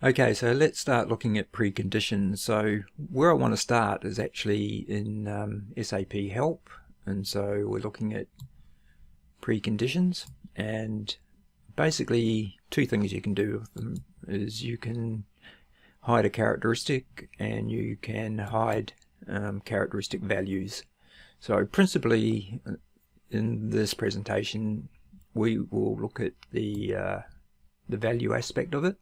Okay, so let's start looking at preconditions. So where I want to start is actually in SAP Help, and so we're looking at preconditions, and basically two things you can do with them is you can hide a characteristic and you can hide characteristic values. So principally in this presentation we will look at the value aspect of it.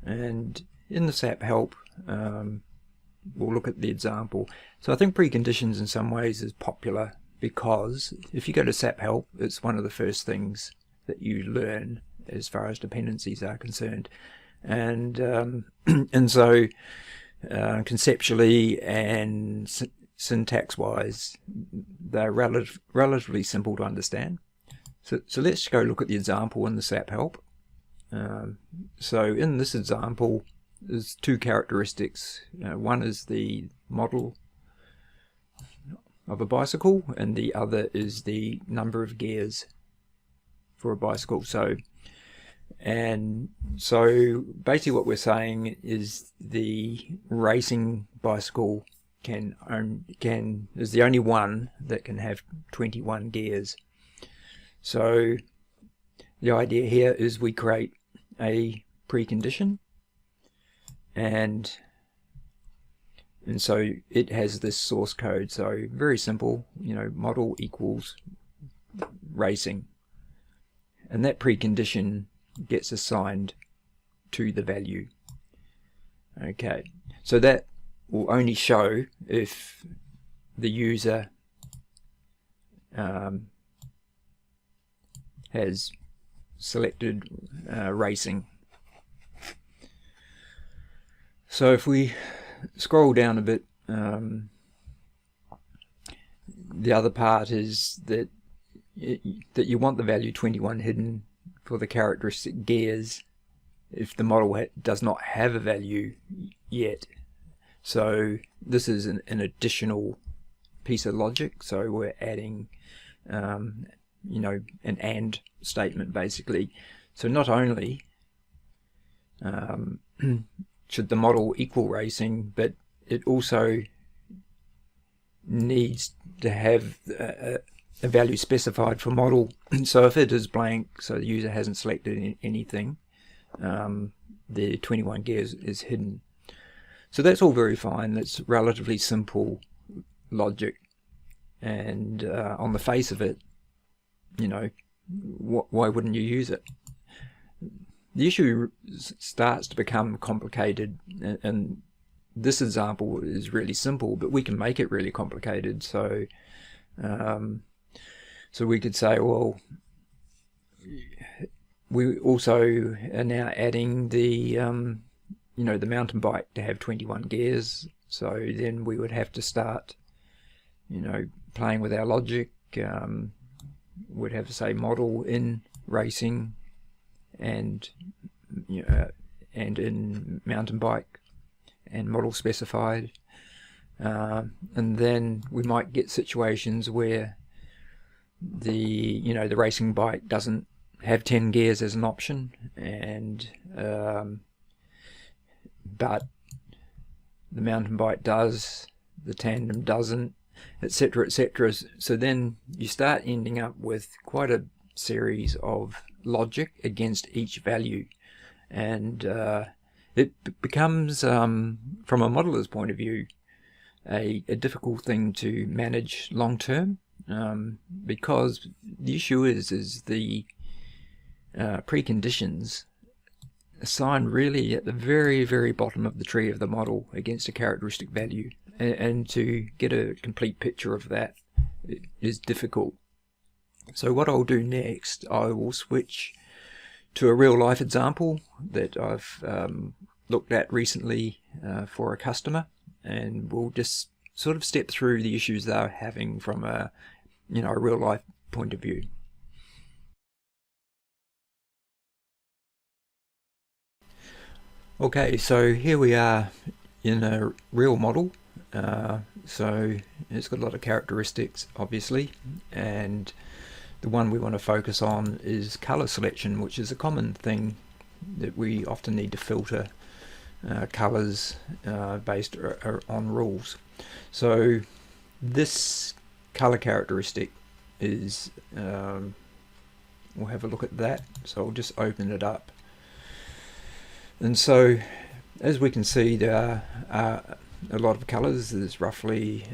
And in the SAP help, we'll look at the example. So I think preconditions in some ways is popular because if you go to SAP help, it's one of the first things that you learn as far as dependencies are concerned. And and so conceptually and syntax-wise, they're relatively simple to understand. So let's go look at the example in the SAP help. So in this example, there's two characteristics. One is the model of a bicycle, and the other is the number of gears for a bicycle. So basically what we're saying is the racing bicycle is the only one that can have 21 gears. So the idea here is we create a precondition, and so it has this source code. So very simple, model equals racing, and that precondition gets assigned to the value. Okay, so that will only show if the user has selected racing. So if we scroll down a bit, the other part is that you want the value 21 hidden for the characteristic gears if the model does not have a value yet. So this is an additional piece of logic. So we're adding an AND statement basically. So not only should the model equal racing, but it also needs to have a value specified for model. So if it is blank, so the user hasn't selected anything, the 21 gears is hidden. So that's all very fine. That's relatively simple logic, and on the face of it, why wouldn't you use it? The issue starts to become complicated, and this example is really simple, but we can make it really complicated. So so we could say, well, we also are now adding the the mountain bike to have 21 gears. So then we would have to start playing with our logic. We'd have to say model in racing and and in mountain bike and model specified, and then we might get situations where the the racing bike doesn't have 10 gears as an option, and but the mountain bike does, the tandem doesn't, etc., etc. So then you start ending up with quite a series of logic against each value, and it becomes, from a modeler's point of view, a difficult thing to manage long term, because the issue is the preconditions assign really at the very, very bottom of the tree of the model against a characteristic value, and to get a complete picture of that is difficult. So what I'll do next, I will switch to a real life example that I've looked at recently for a customer, and we'll just sort of step through the issues they're having from a real life point of view. Okay, so here we are in a real model. So it's got a lot of characteristics, obviously, and the one we want to focus on is color selection, which is a common thing that we often need to filter colors based on rules. So this color characteristic is, we'll have a look at that. So I'll just open it up. And so as we can see, there are a lot of colors. There's roughly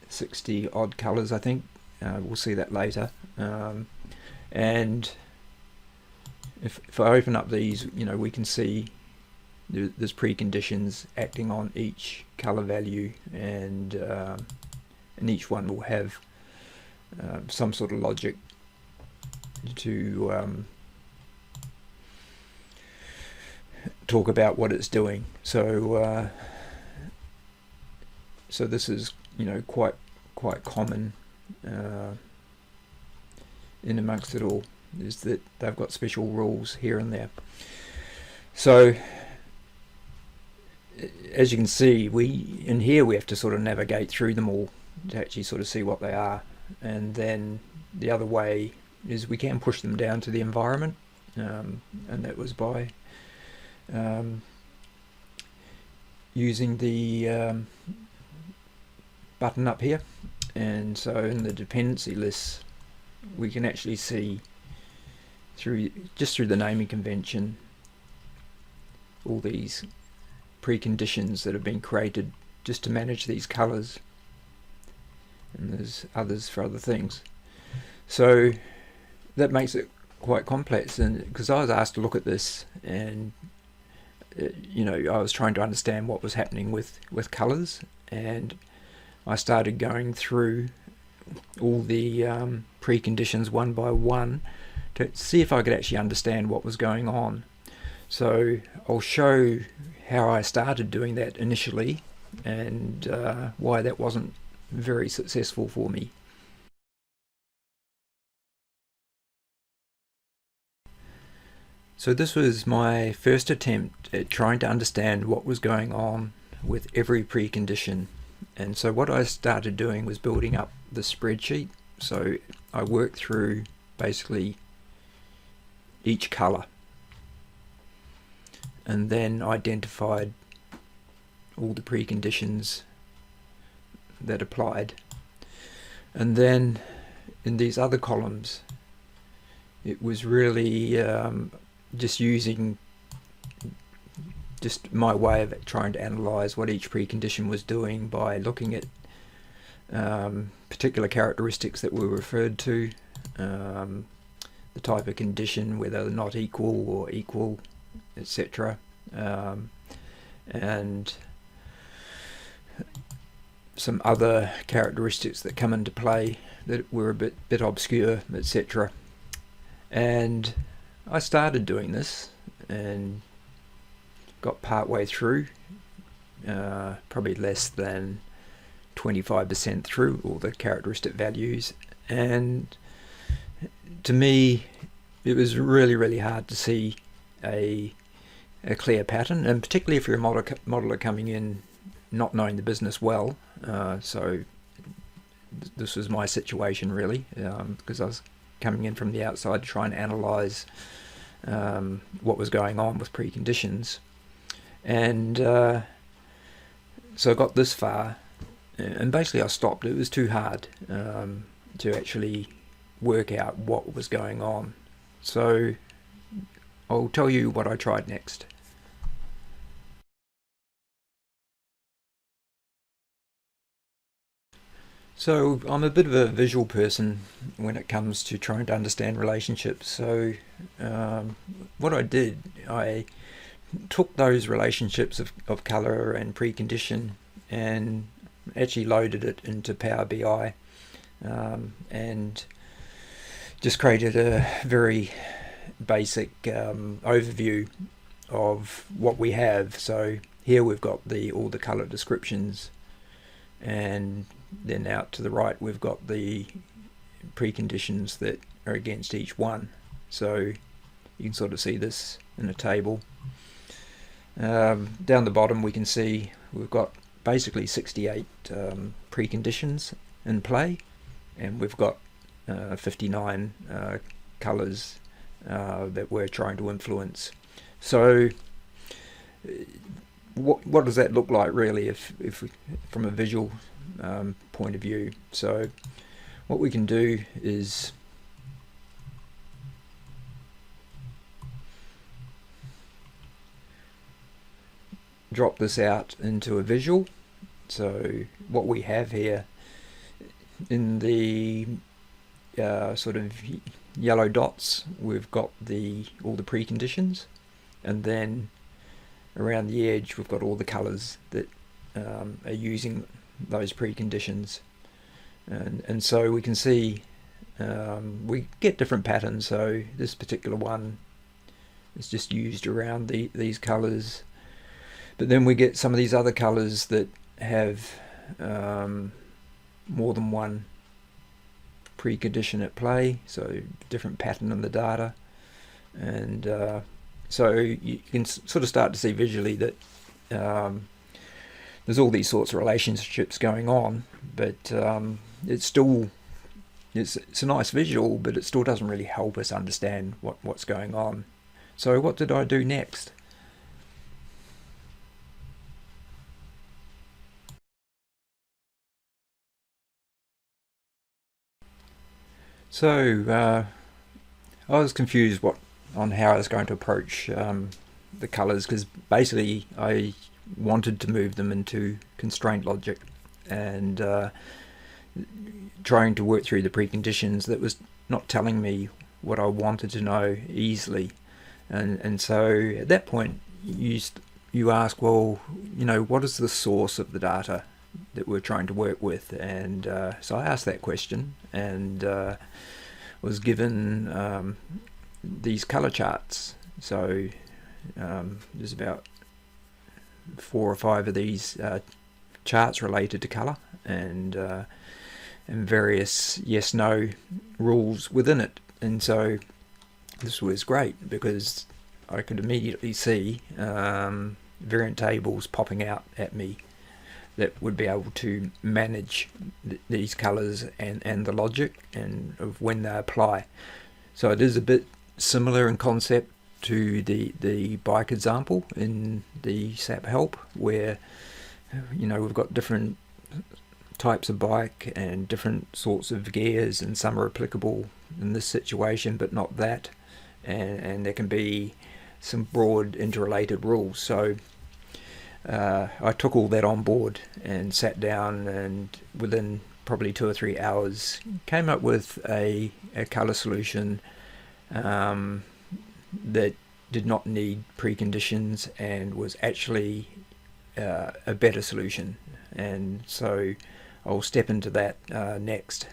60 odd colors, I think. We'll see that later. And if I open up these, we can see there's preconditions acting on each color value, and each one will have some sort of logic to talk about what it's doing. So so this is quite common in amongst it all, is that they've got special rules here and there. So as you can see, in here we have to sort of navigate through them all to actually sort of see what they are. And then the other way is we can push them down to the environment, and that was by using the button up here. And so in the dependency lists, we can actually see just through the naming convention all these preconditions that have been created just to manage these colors, and there's others for other things. So that makes it quite complex, and because I was asked to look at this, and I was trying to understand what was happening with colors, and I started going through all the preconditions one by one to see if I could actually understand what was going on. So I'll show how I started doing that initially, and why that wasn't very successful for me. So this was my first attempt at trying to understand what was going on with every precondition. And so what I started doing was building up the spreadsheet. So I worked through basically each color, and then identified all the preconditions that applied. And then in these other columns, it was really just using my way of trying to analyze what each precondition was doing by looking at particular characteristics that were referred to, the type of condition, whether they're not equal or equal, etc. And some other characteristics that come into play that were a bit obscure, etc. And I started doing this and got part way through, probably less than 25% through all the characteristic values, and to me it was really hard to see a clear pattern, and particularly if you're a modeler coming in not knowing the business well. So this was my situation really, because I was coming in from the outside to try and analyze what was going on with preconditions. And so I got this far, and basically I stopped. It was too hard to actually work out what was going on. So I'll tell you what I tried next. So I'm a bit of a visual person when it comes to trying to understand relationships. So what I did, I took those relationships of color and precondition and actually loaded it into Power BI, and just created a very basic overview of what we have. So here we've got all the color descriptions, and then out to the right we've got the preconditions that are against each one. So you can sort of see this in a table. Down the bottom we can see we've got basically 68 preconditions in play, and we've got 59 colors that we're trying to influence. So what does that look like really if we, from a visual point of view? So what we can do is drop this out into a visual. So what we have here in the sort of yellow dots, we've got all the preconditions, and then around the edge we've got all the colors that are using those preconditions, and so we can see we get different patterns. So this particular one is just used around these colors, but then we get some of these other colors that have more than one precondition at play, so different pattern in the data, and so you can sort of start to see visually that there's all these sorts of relationships going on, but it's a nice visual, but it still doesn't really help us understand what's going on. So what did I do next? So I was confused on how I was going to approach the colors, because basically I wanted to move them into constraint logic, and trying to work through the preconditions that was not telling me what I wanted to know easily. And so at that point you ask, well, what is the source of the data that we're trying to work with? And so I asked that question, and was given these color charts. So there's about 4 or 5 of these charts related to color, and various yes/no rules within it. And so this was great because I could immediately see variant tables popping out at me that would be able to manage these colors and the logic and of when they apply. So it is a bit similar in concept to the bike example in the SAP help, where we've got different types of bike and different sorts of gears, and some are applicable in this situation but not that, and there can be some broad interrelated rules. So I took all that on board and sat down, and within probably 2 or 3 hours came up with a color solution that did not need preconditions and was actually a better solution. And so I'll step into that next.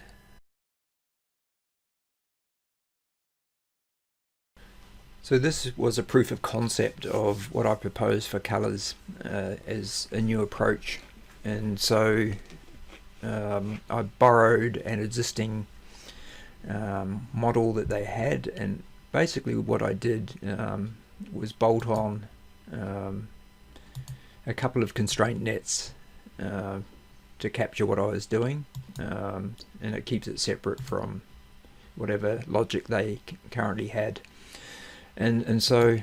So this was a proof of concept of what I proposed for colors as a new approach. And so I borrowed an existing model that they had, and basically what I did was bolt on a couple of constraint nets to capture what I was doing, and it keeps it separate from whatever logic they currently had. And so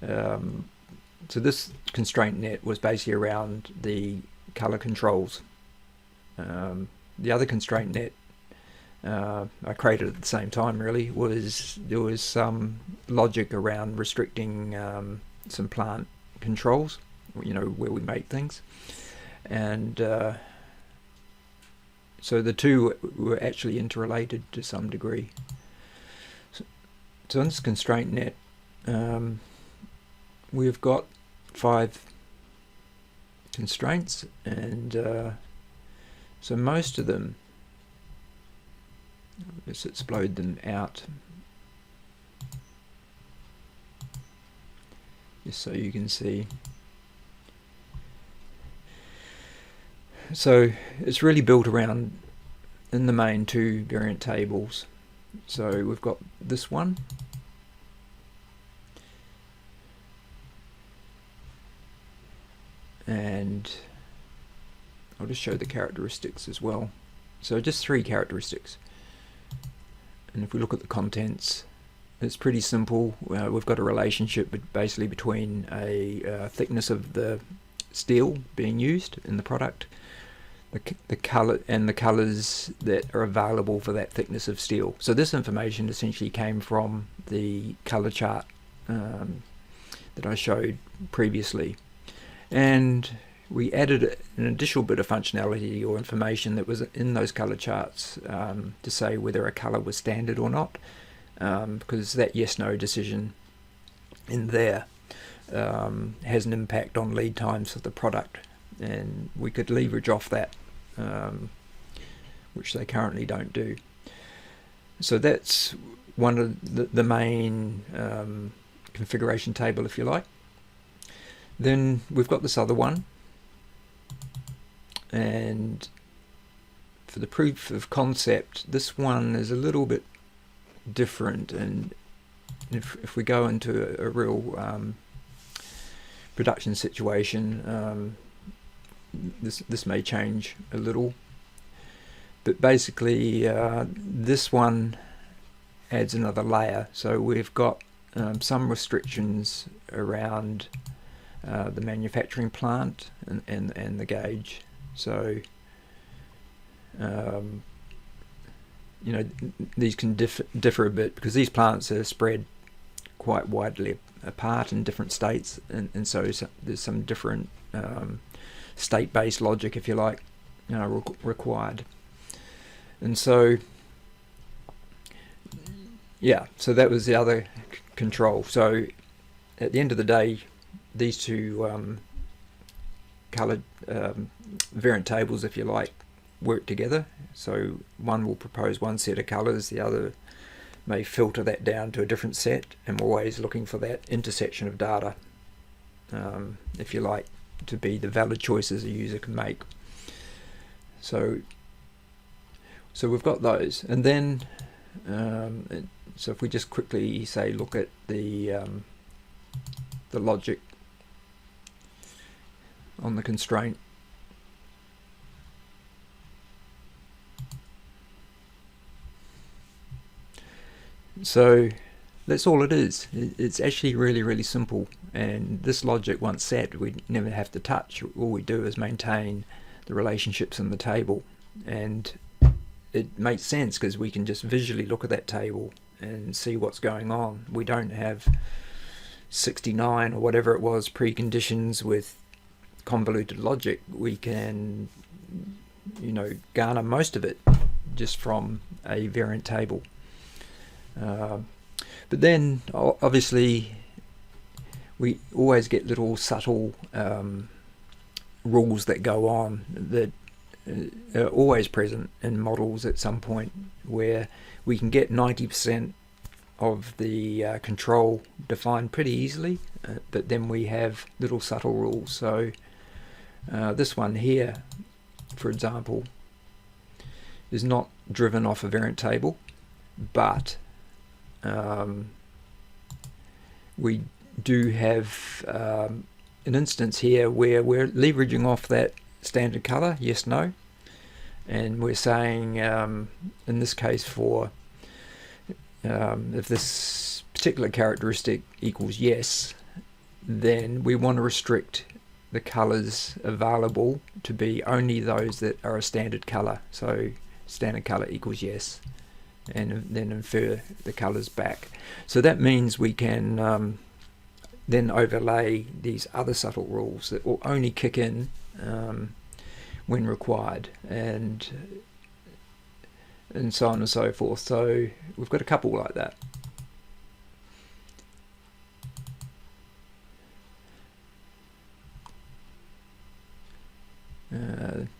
so this constraint net was basically around the color controls. The other constraint net I created at the same time really there was some logic around restricting some plant controls, where we make things, and so the two were actually interrelated to some degree. So in this constraint net we've got 5 constraints, and so most of them, let's explode them out just so you can see. So it's really built around, in the main, 2 variant tables. So we've got this one, and I'll just show the characteristics as well. So just 3 characteristics, and if we look at the contents, it's pretty simple. We've got a relationship basically between a thickness of the steel being used in the product, the color, and the colors that are available for that thickness of steel. So this information essentially came from the color chart that I showed previously, and we added an additional bit of functionality or information that was in those color charts to say whether a color was standard or not, because that yes/no decision in there has an impact on lead times of the product, and we could leverage off that, which they currently don't do. So that's one of the main configuration table, if you like. Then we've got this other one, and for the proof of concept, this one is a little bit different, and if we go into a real production situation, this may change a little, but basically this one adds another layer. So we've got some restrictions around the manufacturing plant and the gauge. So you know, these can differ a bit because these plants are spread quite widely apart in different states, and so there's some different state-based logic, if you like, required. And so yeah, so that was the other control. So at the end of the day, these two coloured variant tables, if you like, work together. So one will propose one set of colours, the other may filter that down to a different set, and we're always looking for that intersection of data, if you like, to be the valid choices a user can make. So we've got those, and then so if we just quickly say look at the logic on the constraint. So that's all it is. It's actually really simple, and this logic, once set, we never have to touch. All we do is maintain the relationships in the table, and it makes sense because we can just visually look at that table and see what's going on. We don't have 69 or whatever it was preconditions with convoluted logic. We can, you know, garner most of it just from a variant table. But then obviously we always get little subtle rules that go on that are always present in models at some point, where we can get 90% of the control defined pretty easily, but then we have little subtle rules. So this one here, for example, is not driven off a variant table, but we do have an instance here where we're leveraging off that standard color, yes, no, and we're saying in this case for if this particular characteristic equals yes, then we want to restrict the colors available to be only those that are a standard color. So standard color equals yes, and then infer the colors back. So that means we can then overlay these other subtle rules that will only kick in when required, and so on and so forth. So we've got a couple like that.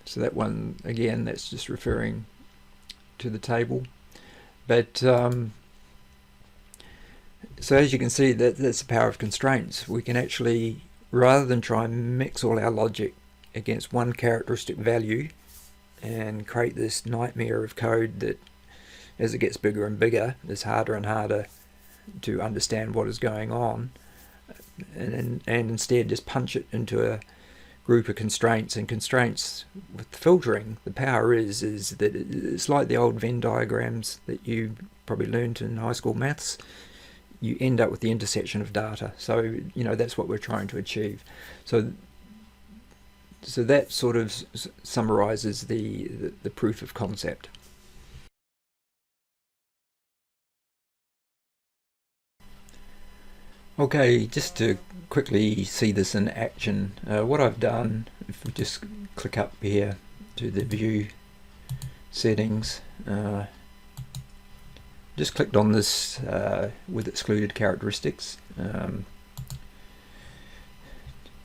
So that one, again, that's just referring to the table. But so as you can see, that's the power of constraints. We can actually, rather than try and mix all our logic against one characteristic value and create this nightmare of code that, as it gets bigger and bigger, is harder and harder to understand what is going on, and instead just punch it into a group of constraints. And constraints with filtering, the power is that it's like the old Venn diagrams that you probably learned in high school maths. you end up with the intersection of data. So that's what we're trying to achieve. So that sort of summarizes the proof of concept. Okay, just to quickly see this in action, what I've done, if we just click up here to the view settings, just clicked on this with excluded characteristics,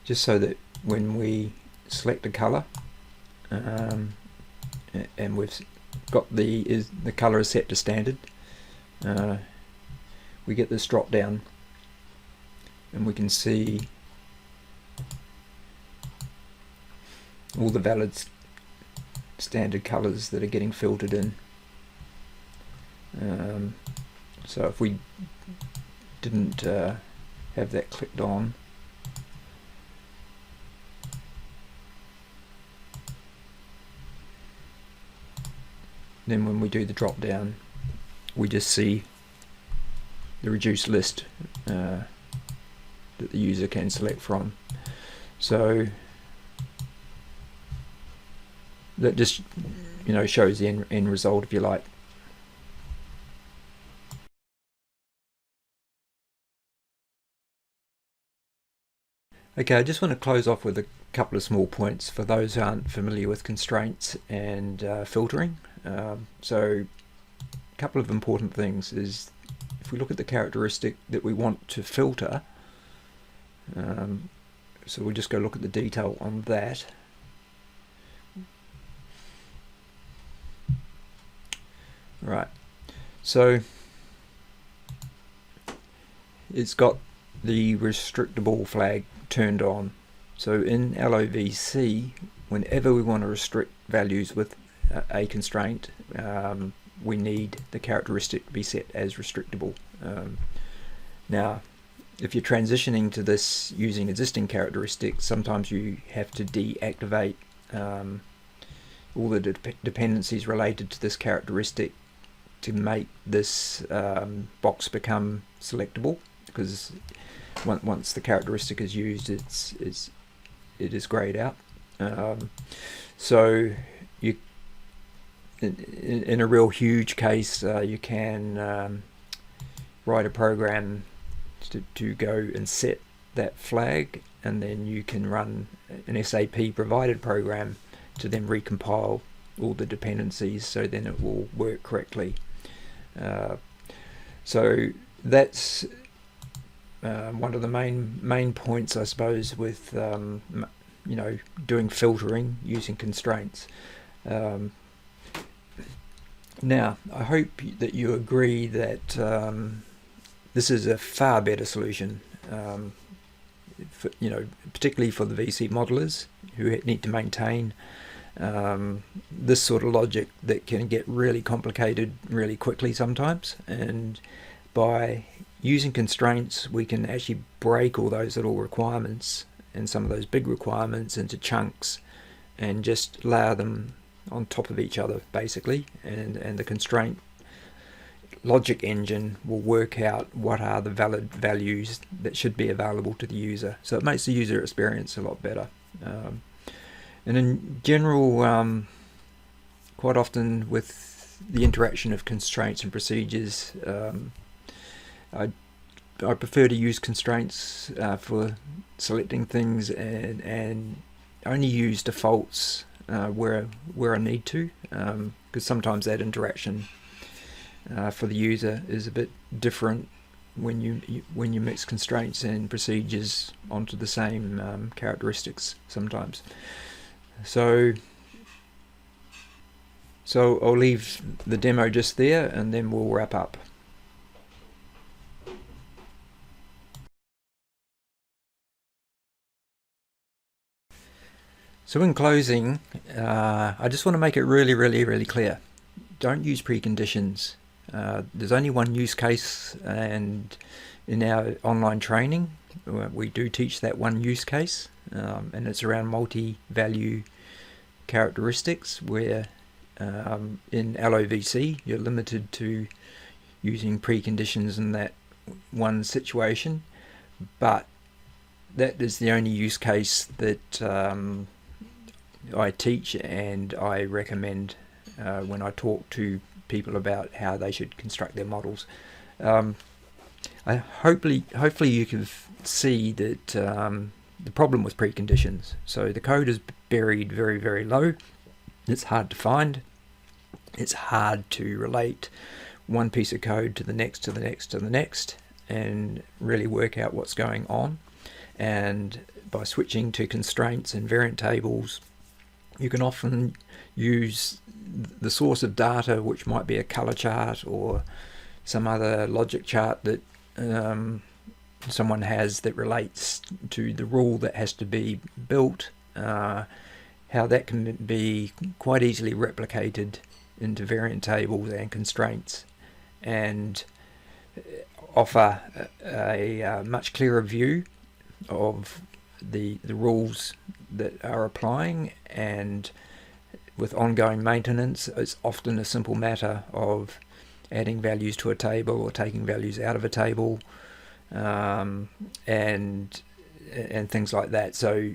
just so that when we select a color, and we've got the color is set to standard, we get this drop down and we can see all the valid standard colors that are getting filtered in. So if we didn't have that clicked on, then when we do the drop down, we just see the reduced list that the user can select from. So that just shows the end result, if you like. Okay, I just want to close off with a couple of small points for those who aren't familiar with constraints and filtering. So a couple of important things is, if we look at the characteristic that we want to filter, so we'll just go look at the detail on that. Right, so it's got the restrictable flag turned on. So in LOVC, whenever we want to restrict values with a constraint, we need the characteristic to be set as restrictable. Now, if you're transitioning to this using existing characteristics, sometimes you have to deactivate all the dependencies related to this characteristic to make this box become selectable, because once the characteristic is used, it is grayed out. So you, in a real huge case, you can write a program to go and set that flag, and then you can run an SAP provided program to then recompile all the dependencies, so then it will work correctly. So that's one of the main points, I suppose, with doing filtering using constraints. Now, I hope that you agree that this is a far better solution, particularly for the VC modelers who need to maintain this sort of logic that can get really complicated really quickly sometimes. And by using constraints, we can actually break all those little requirements and some of those big requirements into chunks and just layer them on top of each other, basically, and the constraint logic engine will work out what are the valid values that should be available to the user. So it makes the user experience a lot better. And in general, quite often with the interaction of constraints and procedures, I prefer to use constraints for selecting things, and only use defaults where I need to, because sometimes that interaction for the user is a bit different when you mix constraints and procedures onto the same characteristics sometimes. So I'll leave the demo just there, and then we'll wrap up. So in closing, I just want to make it really clear. Don't use preconditions. There's only one use case, and in our online training we do teach that one use case, and it's around multi-value characteristics, where in LOVC you're limited to using preconditions, and that one situation, but that is the only use case that I teach and I recommend when I talk to people about how they should construct their models. Hopefully you can see that the problem with preconditions. So the code is buried very, very low. It's hard to find. It's hard to relate one piece of code to the next, to the next, to the next, and really work out what's going on. And by switching to constraints and variant tables, you can often use the source of data, which might be a color chart or some other logic chart that someone has that relates to the rule that has to be built, how that can be quite easily replicated into variant tables and constraints, and offer a much clearer view of the rules that are applying. And with ongoing maintenance, it's often a simple matter of adding values to a table or taking values out of a table, and things like that. So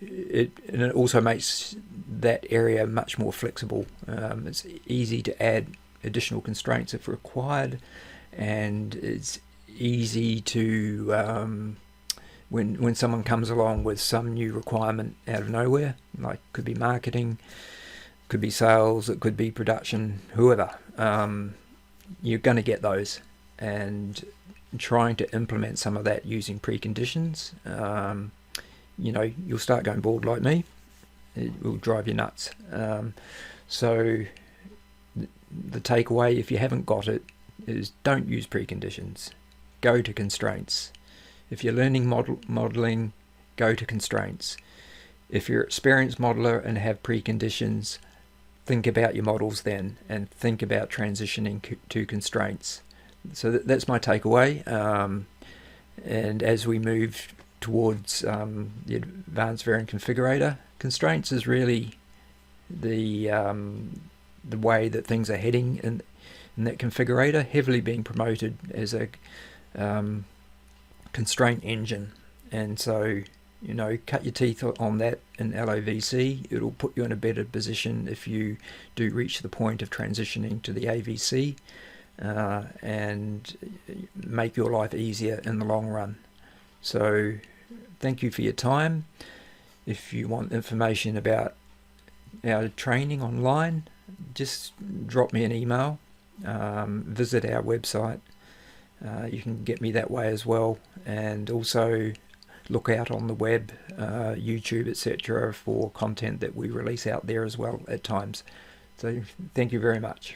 it also makes that area much more flexible. It's easy to add additional constraints if required, and it's easy to when someone comes along with some new requirement out of nowhere, like could be marketing, could be sales, it could be production, whoever, you're going to get those. And trying to implement some of that using preconditions, you'll start going bored like me. It will drive you nuts. So the takeaway, if you haven't got it, is don't use preconditions. Go to constraints. If you're learning modeling, go to constraints. If you're an experienced modeler and have preconditions, think about your models then, and think about transitioning to constraints. So that's my takeaway. And as we move towards the advanced variant configurator, constraints is really the way that things are heading in that configurator, heavily being promoted as a constraint engine. And so, cut your teeth on that in LOVC. It'll put you in a better position if you do reach the point of transitioning to the AVC, and make your life easier in the long run. So thank you for your time. If you want information about our training online, just drop me an email, visit our website. You can get me that way as well, and also look out on the web, YouTube, etc., for content that we release out there as well at times. So thank you very much.